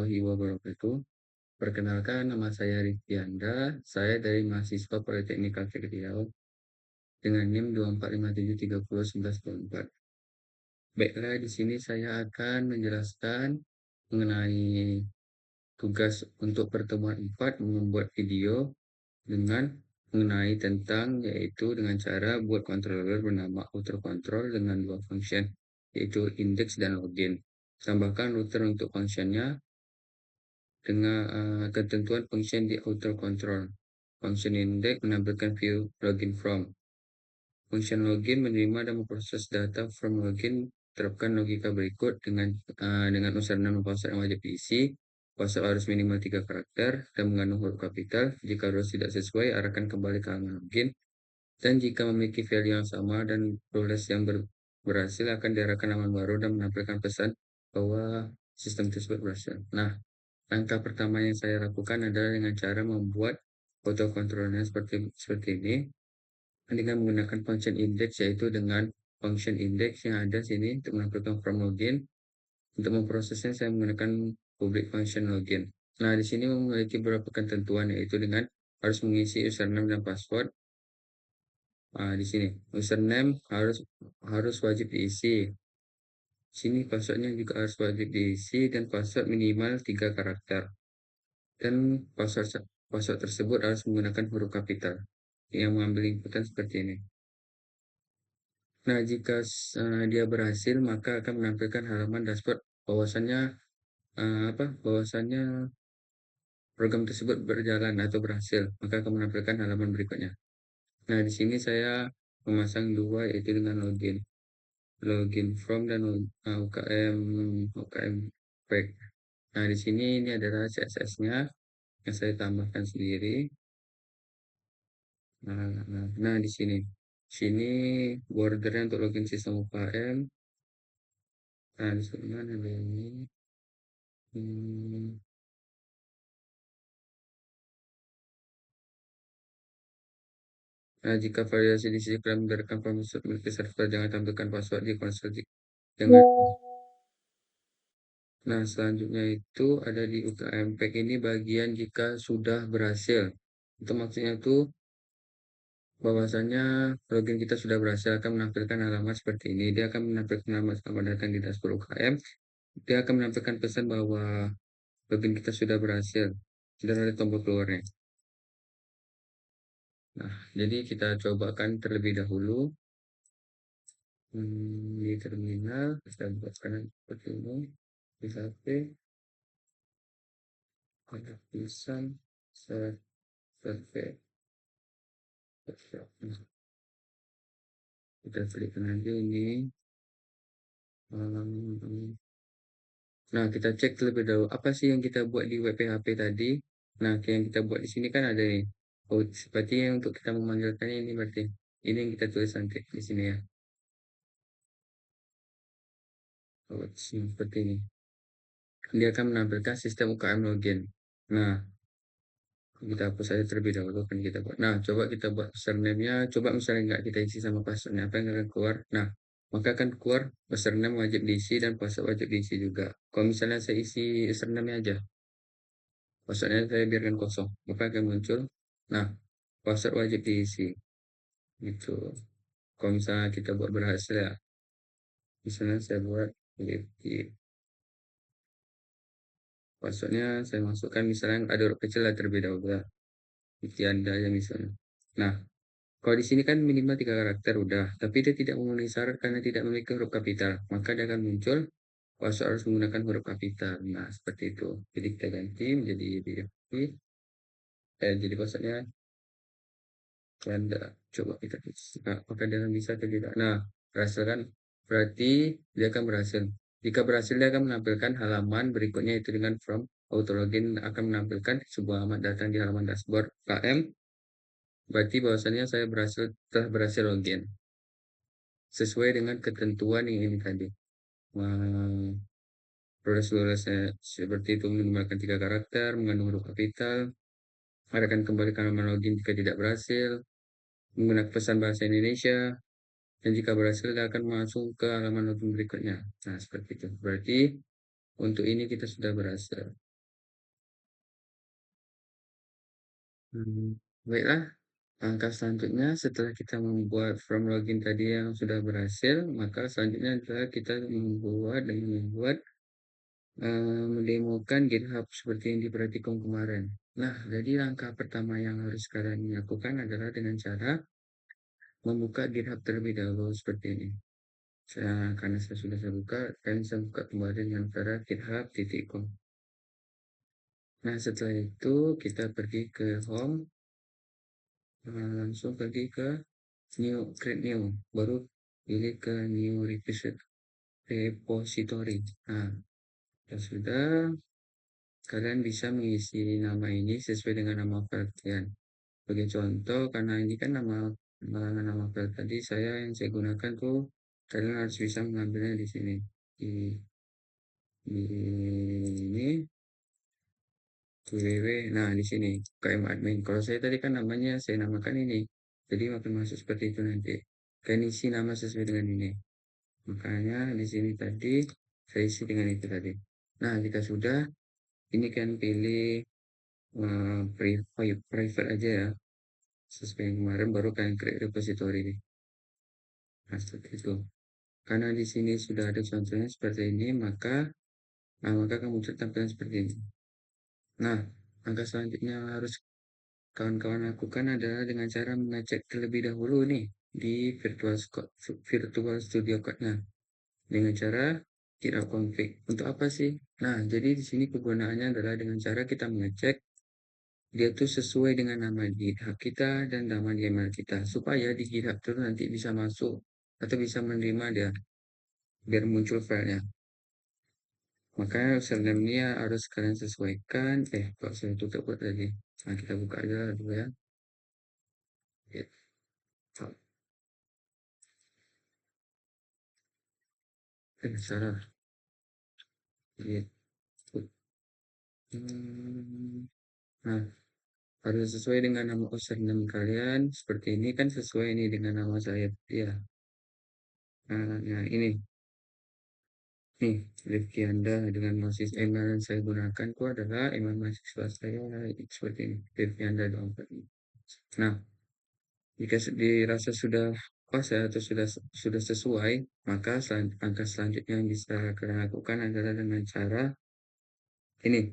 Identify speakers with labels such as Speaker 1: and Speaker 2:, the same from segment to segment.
Speaker 1: Warahmatullahi wabarakatuh. Perkenalkan, nama saya Rifki Anda. Saya dari mahasiswa Politeknik Aktif Riau dengan NIM 2457301124. Baiklah, di sini saya akan menjelaskan mengenai tugas untuk pertemuan 4 membuat video dengan mengenai tentang yaitu dengan cara buat controller bernama outer control dengan dua function yaitu index dan login. Tambahkan router untuk functionnya dengan ketentuan function di outer control. Function index menampilkan view login from. Function login menerima dan memproses data from login. Terapkan logika berikut dengan username dan password yang wajib diisi. Password harus minimal 3 karakter dan mengandung huruf kapital. Jika rules tidak sesuai, arahkan kembali ke halaman login. Dan jika memiliki value yang sama dan rules yang berhasil akan diarahkan halaman baru dan menampilkan pesan bahwa sistem tersebut berhasil. Nah, langkah pertama yang saya lakukan adalah dengan cara membuat autocontrolnya seperti ini dengan menggunakan function index, yaitu dengan function index yang ada sini untuk menampilkan from login. Untuk memprosesnya saya menggunakan public function login. Nah, di sini memiliki beberapa ketentuan, yaitu dengan harus mengisi username dan password. Nah, di sini username harus wajib diisi. Sini passwordnya juga harus wajib diisi dan password minimal 3 karakter. Dan password tersebut harus menggunakan huruf kapital yang mengambil inputan seperti ini. Nah, jika dia berhasil, maka akan menampilkan halaman dashboard bahwasannya program tersebut berjalan atau berhasil, maka akan menampilkan halaman berikutnya. Nah, di sini saya memasang dua, yaitu dengan login from dan UKM pack. Nah, di sini ini adalah CSS-nya yang saya tambahkan sendiri. Nah, di sini bordernya untuk login sistem UKM. Nah, di sini ada ini. Nah, jika variasi di sisi kalian memberikan password milik server, jangan tampilkan password di konsol. Jangan. Nah, selanjutnya itu ada di UKM pack ini bagian jika sudah berhasil. Itu maksudnya itu bahwasanya login kita sudah berhasil akan menampilkan alamat seperti ini. Dia akan menampilkan alamat datang di dashboard UKM. Dia akan menampilkan pesan bahwa login kita sudah berhasil. Sudah ada tombol keluarnya. Nah, jadi kita cobakan terlebih dahulu. Di terminal, kita buatkan seperti ini. Di HP, ada tulisan survei. Kita klikkan aja ini. Nah, kita cek terlebih dahulu apa sih yang kita buat di web PHP tadi. Nah, yang kita buat di sini kan ada nih. Oh, seperti yang untuk kita memanggilkannya ini berarti ini yang kita tulis nanti di sini ya. Oh, seperti ini. Dia akan menampilkan sistem UKM login. Nah, kita hapus saja terlebih dahulu kan kita buat. Nah, coba kita buat username-nya. Coba misalnya nggak kita isi sama passwordnya, apa yang akan keluar? Nah, maka akan keluar username wajib diisi dan password wajib diisi juga. Kalau misalnya saya isi username aja, passwordnya saya biarkan kosong, maka akan muncul. Nah, password wajib diisi. Gitu. Kalau misalnya kita buat berhasil ya, misalnya saya buat passwordnya saya masukkan misalnya ada huruf kecil lah terlebih dahulu ya. Anda ya misalnya. Nah, kalau di sini kan minimal 3 karakter udah, tapi dia tidak memenuhi syarat karena tidak memiliki huruf kapital. Maka dia akan muncul password harus menggunakan huruf kapital. Nah, seperti itu. Jadi kita ganti menjadi BFP. Jadi passwordnya Anda. Coba kita apakah dia bisa atau tidak. Nah, berhasil kan? Berarti dia akan berhasil. Jika berhasil, dia akan menampilkan halaman berikutnya itu dengan from auto login akan menampilkan sebuah alamat datang di halaman dashboard KM. Berarti bahwasannya saya telah berhasil login sesuai dengan ketentuan yang ini tadi. Proses seperti itu menggunakan 3 karakter, mengandung huruf kapital, arahkan kembali ke halaman login jika tidak berhasil, menggunakan pesan bahasa Indonesia, dan jika berhasil dia akan masuk ke halaman login berikutnya. Nah, seperti itu. Berarti untuk ini kita sudah berhasil. Hmm, baiklah, langkah selanjutnya setelah kita membuat form login tadi yang sudah berhasil, maka selanjutnya adalah kita membuat mendemokan GitHub seperti yang diperhatikan kemarin. Nah, jadi langkah pertama yang harus kalian lakukan adalah dengan cara membuka GitHub terlebih dahulu seperti ini. Karena saya buka, kalian bisa buka kembali dengan cara github.com. Nah, setelah itu kita pergi ke home, langsung pergi ke create new, baru pilih ke new repository. Nah, sudah, kalian bisa mengisi nama ini sesuai dengan nama file kalian. Sebagai contoh, karena ini kan nama file tadi yang saya gunakan tuh, kalian harus bisa mengambilnya di sini. Di ini www. Nah, di sini KM admin. Kalau saya tadi kan namanya saya namakan ini. Jadi makin masuk seperti itu nanti. Kalian isi nama sesuai dengan ini. Makanya di sini tadi saya isi dengan itu tadi. Nah, jika sudah, ini kan pilih private aja ya. Sesuai yang kemarin baru kalian create repository ini. Nah, seperti itu. Karena di sini sudah ada contohnya seperti ini, maka kamu tampilan seperti ini. Nah, langkah selanjutnya yang harus kawan-kawan lakukan adalah dengan cara mengecek terlebih dahulu nih di Virtual Studio Code-nya dengan cara GitHub config. Untuk apa sih? Nah, jadi di sini kegunaannya adalah dengan cara kita mengecek dia tuh sesuai dengan nama GitHub kita dan nama email kita supaya di GitHub itu nanti bisa masuk atau bisa menerima dia biar muncul filenya. Makanya username-nya harus kalian sesuaikan. Kok saya tutup tadi. Nah, kita buka aja dulu ya. GitHub. Salah. Gitu. Nah, harus sesuai dengan nama username kalian. Seperti ini kan sesuai ini dengan nama saya. Ya. Nah, ini. Nih, Rifki Anda dengan email yang saya gunakan itu adalah email mahasiswa saya seperti ini. Rifki Anda dong. Nah, jika dirasa sudah pas ya atau sudah sesuai, maka langkah selanjutnya yang bisa kalian lakukan adalah dengan cara ini.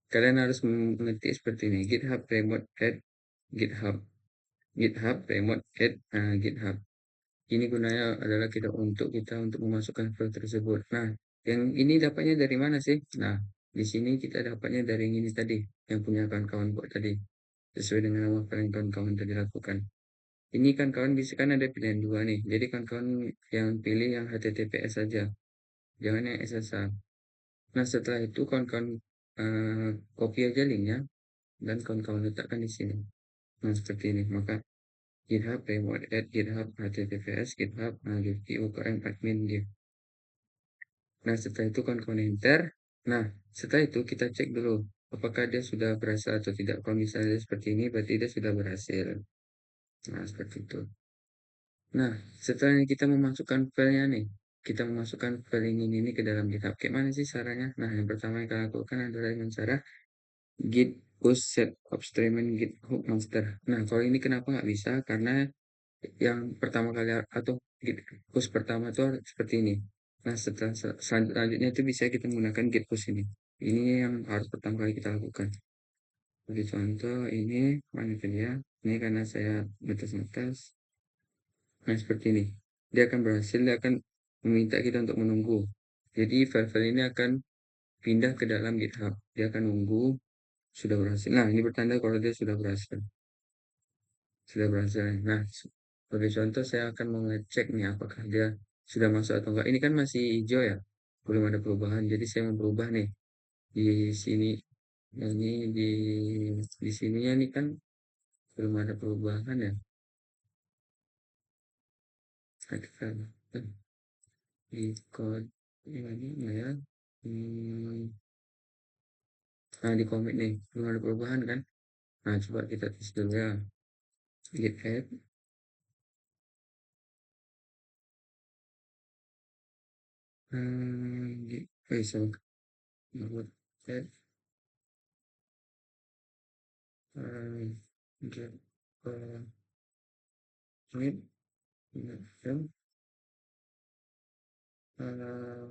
Speaker 1: Kalian harus mengetik seperti ini. GitHub remote add GitHub. GitHub remote add GitHub. Ini gunanya adalah kita untuk memasukkan file tersebut. Nah, yang ini dapatnya dari mana sih? Nah, di sini kita dapatnya dari yang ini tadi, yang punya kawan-kawan buat tadi. Sesuai dengan nama file yang kawan-kawan tadi lakukan. Ini kan kawan bisa kan ada pilihan dua nih. Jadi kawan-kawan yang pilih yang HTTPS saja, jangan yang SSH. Nah, setelah itu kawan-kawan copy aja linknya dan kawan-kawan letakkan di sini. Nah, seperti ini. Maka GitHub remote add GitHub HTTPS GitHub Rifki UKM admin dia. Nah, setelah itu kawan-kawan enter. Nah, setelah itu kita cek dulu apakah dia sudah berhasil atau tidak. Kalau misalnya seperti ini berarti dia sudah berhasil. Nah, seperti itu. Nah, setelah ini kita memasukkan filenya nih. Kita memasukkan file ini ke dalam GitHub. Kayak mana sih caranya? Nah, yang pertama yang kita lakukan adalah dengan cara git push set upstream and git hook master. Nah, kalau ini kenapa nggak bisa? Karena yang pertama kali atau git push pertama itu seperti ini. Nah, selanjutnya itu bisa kita menggunakan git push ini. Ini yang harus pertama kali kita lakukan. Bagi contoh ini, mana itu ya? Ini karena saya ngetes-ngetes. Nah, seperti ini. Dia akan berhasil, dia akan meminta kita untuk menunggu. Jadi, file-file ini akan pindah ke dalam GitHub. Dia akan nunggu, sudah berhasil. Nah, ini bertanda kalau dia sudah berhasil. Sudah berhasil. Nah, sebagai contoh saya akan mengecek nih apakah dia sudah masuk atau enggak. Ini kan masih hijau ya, belum ada perubahan. Jadi saya mau berubah nih di sini. Ini di sininya nih kan belum ada perubahan ya. Aktifkan di code ini ya. Hmm, nah di komit nih belum ada perubahan kan. Nah coba kita tes dulu ya. Git add. Git, so, add. eh, get commit dan uh,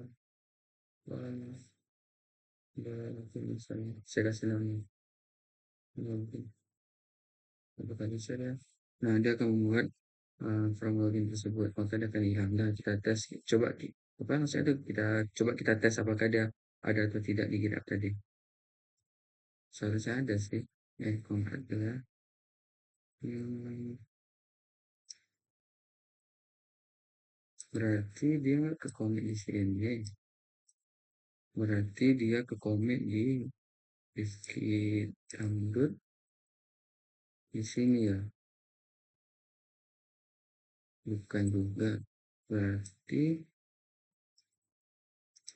Speaker 1: misalnya saya kasih nama login apakah bisa ya. Nah, dia akan membuat from login tersebut, maka dia akan hilang. Nah, kita tes, coba apa maksudnya itu, kita coba kita tes apakah dia ada atau tidak di GitHub tadi. Seharusnya ada sih. Kontak ya. Hmm, berarti dia ke komit di sini. Berarti dia ke komit di Rizky Dangdut di sini ya. Bukan juga. Berarti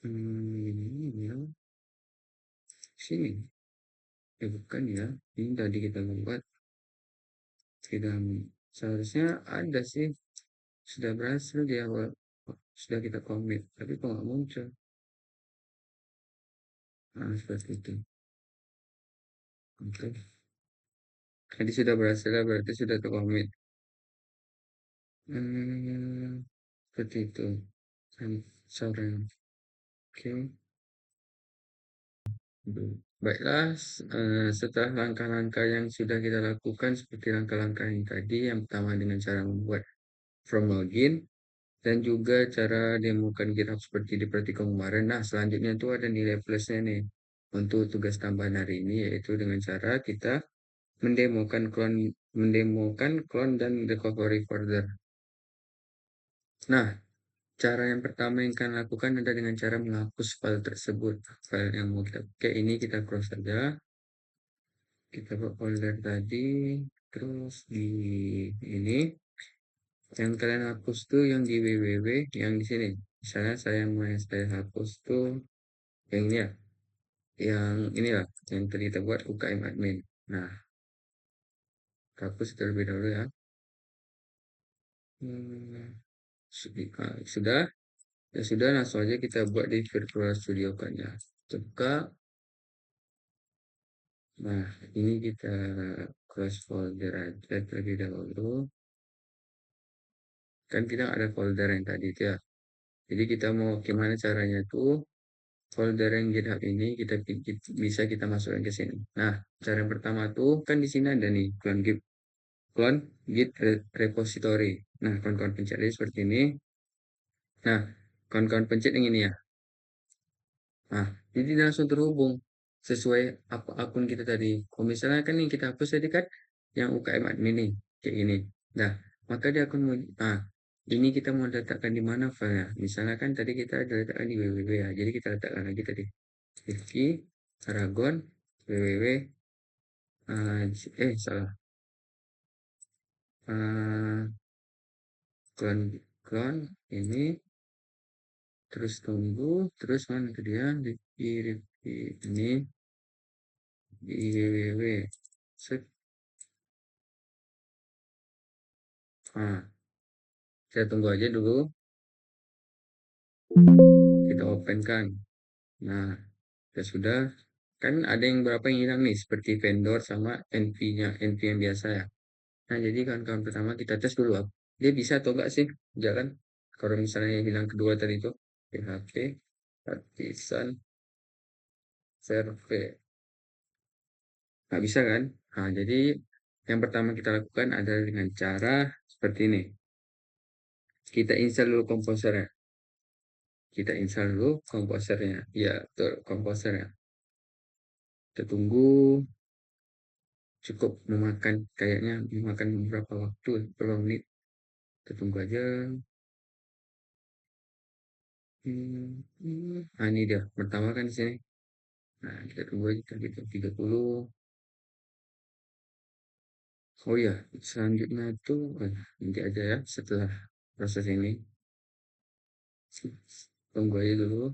Speaker 1: ini ya. Sini. Ya bukan ya. Ini tadi kita buat. Kita seharusnya ada sih. Sudah berhasil di awal. Sudah kita komit. Tapi kok nggak muncul. Nah, seperti itu. Oke. Tadi sudah berhasil ya, berarti sudah terkomit. Seperti itu. Dan sore. Oke. Baiklah, setelah langkah-langkah yang sudah kita lakukan seperti langkah-langkah yang tadi, yang pertama dengan cara membuat from login dan juga cara demokan GitHub seperti di praktikum kemarin. Nah, selanjutnya itu ada nilai plusnya nih untuk tugas tambahan hari ini, yaitu dengan cara kita mendemokan clone dan recovery folder. Nah, cara yang pertama yang kalian lakukan adalah dengan cara menghapus file tersebut. File yang mau kita pakai ini kita close saja. Kita buat folder tadi, terus di ini yang kalian hapus tuh yang di www yang di sini. Misalnya saya hapus tuh yang ini ya, yang inilah yang tadi kita buat UKM admin. Nah, hapus terlebih dahulu ya. Sudah, ya sudah, langsung aja kita buat di Virtual Studio kan ya. Buka. Nah, ini kita close folder aja terlebih dahulu. Kan kita ada folder yang tadi itu ya. Jadi kita mau gimana caranya tuh folder yang GitHub ini bisa kita masukkan ke sini. Nah, cara yang pertama tuh kan di sini ada nih clone git repository. Nah, kawan-kawan pencet seperti ini. Nah, kawan-kawan pencet yang ini ya. Nah, jadi dia langsung terhubung sesuai apa akun kita tadi. Kalau misalnya kan yang kita hapus tadi kan yang UKM admin nih, kayak gini. Nah, maka dia akan ini kita mau letakkan di mana filenya. Misalnya kan tadi kita ada letakkan di www ya. Jadi kita letakkan lagi tadi. Rifki, Aragon, www, salah. Uh, clone ini, terus tunggu, terus mana ke dia, Rifki ini, di www. Set. Nah, saya tunggu aja dulu. Kita open kan. Nah, ya sudah. Kan ada yang berapa yang hilang nih. Seperti vendor sama NV-nya. NV yang biasa ya. Nah, jadi kawan-kawan pertama kita tes dulu. Dia bisa atau enggak sih jalan. Kalau misalnya yang hilang kedua tadi itu. PHP, partisan, survei. Nggak bisa kan? Nah, jadi yang pertama kita lakukan adalah dengan cara seperti ini. Kita install dulu komposernya. Kita install dulu komposernya. Ya, betul, komposernya. Kita tunggu cukup memakan, kayaknya memakan beberapa waktu, beberapa menit. Kita tunggu aja. Nah, ini dia. Pertama kan di sini. Nah, kita tunggu aja gitu 30. Oh ya, selanjutnya itu nanti aja ya setelah proses ini. Tunggu aja dulu.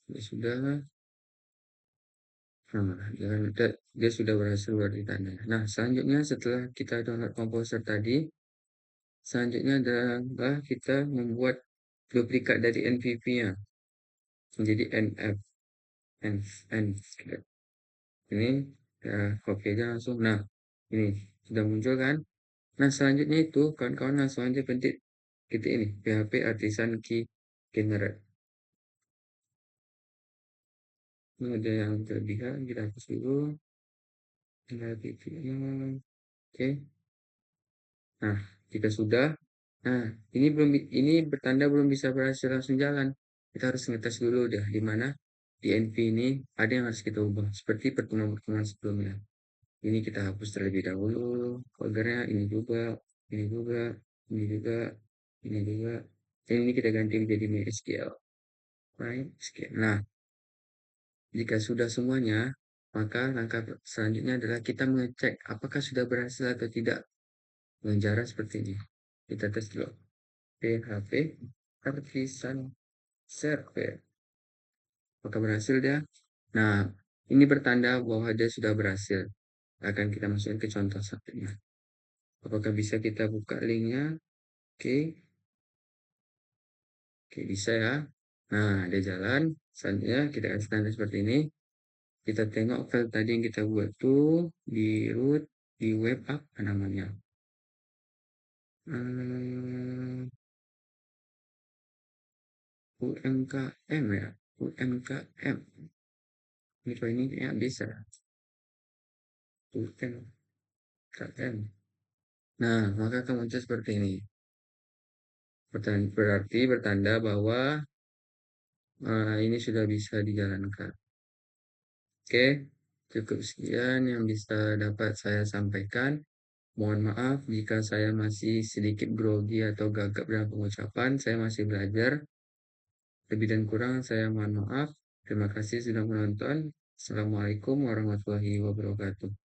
Speaker 1: Ya sudah. Nah, dia sudah berhasil buat di tanda. Nah, selanjutnya setelah kita download Composer tadi, selanjutnya adalah kita membuat duplikat dari NVP-nya menjadi NF, NF. Ini ya, copy aja langsung. Nah, ini sudah muncul kan? Nah, selanjutnya itu kawan-kawan langsung aja pencet titik ini, PHP Artisan Key Generate. Ini ada yang terlihat, kita hapus dulu. Oke. Nah, jika sudah, nah ini bertanda belum bisa berhasil langsung jalan. Kita harus ngetes dulu deh di mana di NV ini ada yang harus kita ubah seperti pertemuan-pertemuan sebelumnya. Ini kita hapus terlebih dahulu foldernya, ini juga, ini juga, ini juga. Dan ini kita ganti menjadi MySQL. Right? Nah, jika sudah semuanya, maka langkah selanjutnya adalah kita mengecek apakah sudah berhasil atau tidak dengan cara seperti ini. Kita tes dulu. PHP Artisan Server. Apakah berhasil dia? Nah, ini bertanda bahwa dia sudah berhasil. Akan kita masukkan ke contoh satunya. Apakah bisa kita buka linknya? Oke, oke bisa ya. Nah, dia jalan. Selanjutnya kita kasih tanda seperti ini. Kita tengok file tadi yang kita buat tuh di root, di web apa namanya? Hmm, UMKM ya, UMKM. Ini kalau ini ya bisa. UMKM. Nah, maka akan muncul seperti ini. Berarti bertanda bahwa ini sudah bisa dijalankan. Oke, cukup sekian yang bisa dapat saya sampaikan. Mohon maaf jika saya masih sedikit grogi atau gagap dalam pengucapan. Saya masih belajar. Lebih dan kurang saya mohon maaf. Terima kasih sudah menonton. Assalamualaikum warahmatullahi wabarakatuh.